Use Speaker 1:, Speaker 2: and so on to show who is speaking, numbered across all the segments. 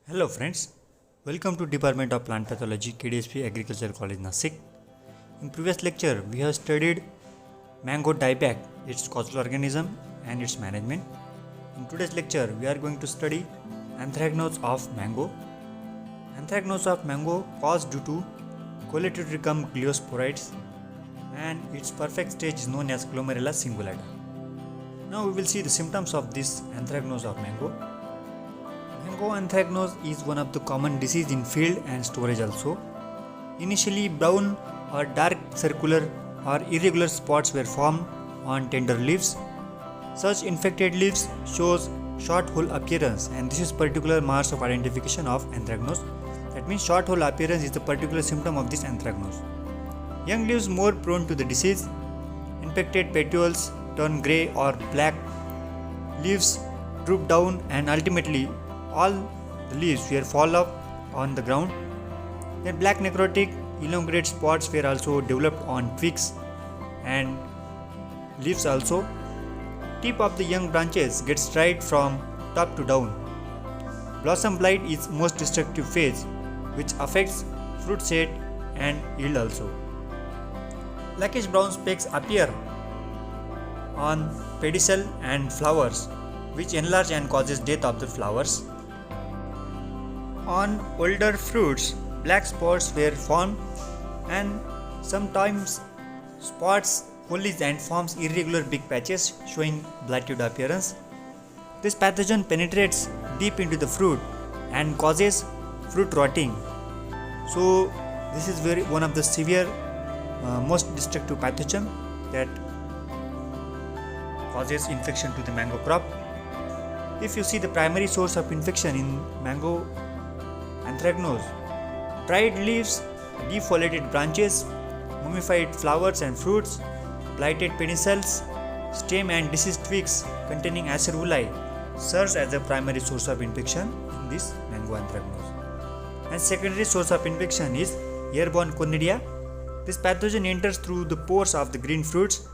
Speaker 1: Hello friends, welcome to Department of Plant Pathology KDSP Agriculture College Nasik. In previous lecture we have studied mango dieback, its causal organism and its management. In today's lecture we are going to study anthracnose of mango. Anthracnose of mango caused due to Coleotrichum gliosporides and its perfect stage is known as Glomerella cingulata. Now we will see the symptoms of this anthracnose of mango. Mango anthracnose is one of the common disease in field and storage also. Initially brown or dark circular or irregular spots were formed on tender leaves. Such infected leaves shows short hole appearance and this is particular marks of identification of anthracnose. That means short hole appearance is the particular symptom of this anthracnose. Young leaves more prone to the disease. Infected petioles turn grey or black. Leaves droop down and ultimately all the leaves will fall off on the ground. Then black necrotic elongated spots were also developed on twigs and leaves also. Tip of the young branches gets dried from top to down. Blossom blight is most destructive phase which affects fruit set and yield also. Blackish brown specks appear on pedicel and flowers which enlarge and causes death of the flowers. On older fruits, black spots were formed and sometimes spots foliage and forms irregular big patches showing blighted appearance. This pathogen penetrates deep into the fruit and causes fruit rotting. So this is one of the severe most destructive pathogen that causes infection to the mango crop. If you see the primary source of infection in mango anthracnose, dried leaves, defoliated branches, mummified flowers and fruits, blighted pedicels, stem and diseased twigs containing acerulae serves as the primary source of infection in this mango anthracnose. And secondary source of infection is airborne conidia. This pathogen enters through the pores of the green fruits.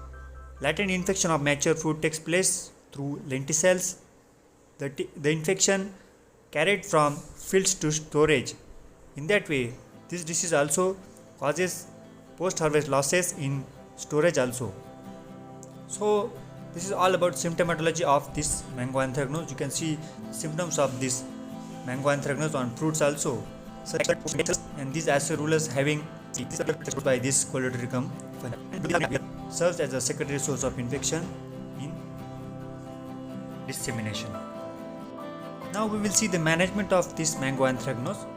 Speaker 1: Latent infection of mature fruit takes place through lenticels. The infection carried from fields to storage. In that way, this disease also causes post-harvest losses in storage also. So, this is all about symptomatology of this mango anthracnose. You can see symptoms of this mango anthracnose on fruits also. And these acerulus having by this Coleotrichum serves as a secondary source of infection in dissemination. Now we will see the management of this mango anthracnose.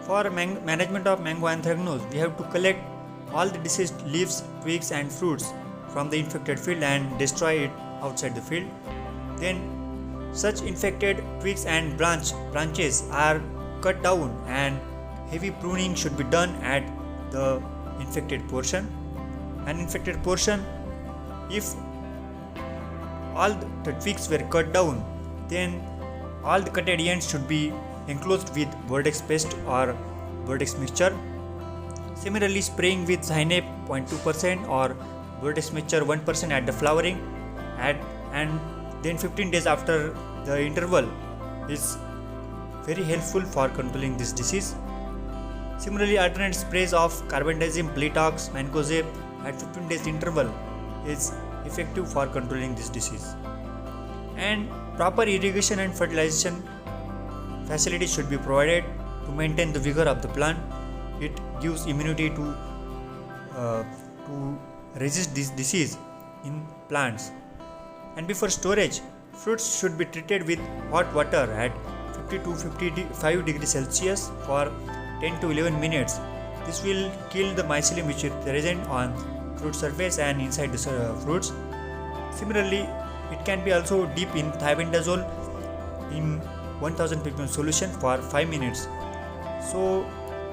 Speaker 1: For management of mango anthracnose, we have to collect all the diseased leaves, twigs and fruits from the infected field and destroy it outside the field. Then such infected twigs and branches are cut down and heavy pruning should be done at the infected portion. An infected portion, if all the twigs were cut down, then all the cutted ends should be enclosed with Bordeaux paste or Bordeaux mixture. Similarly, spraying with Cyanap 0.2% or Bordeaux mixture 1% at the flowering and then 15 days after the interval is very helpful for controlling this disease. Similarly, alternate sprays of carbendazim, Pletox, Mancozeb at 15 days interval is effective for controlling this disease. And proper irrigation and fertilization facilities should be provided to maintain the vigor of the plant. It gives immunity to resist this disease in plants. And before storage, fruits should be treated with hot water at 50 to 55 degrees Celsius for 10 to 11 minutes. This will kill the mycelium which is present on fruit surface and inside the fruits. Similarly, it can be also dipped in thiabendazole in 1000 ppm solution for 5 minutes. So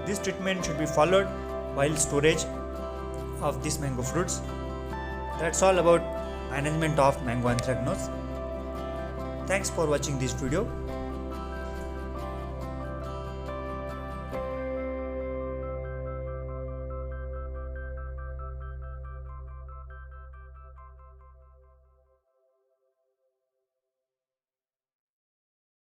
Speaker 1: this treatment should be followed while storage of these mango fruits. That's all about management of mango anthracnose. Thanks for watching this video.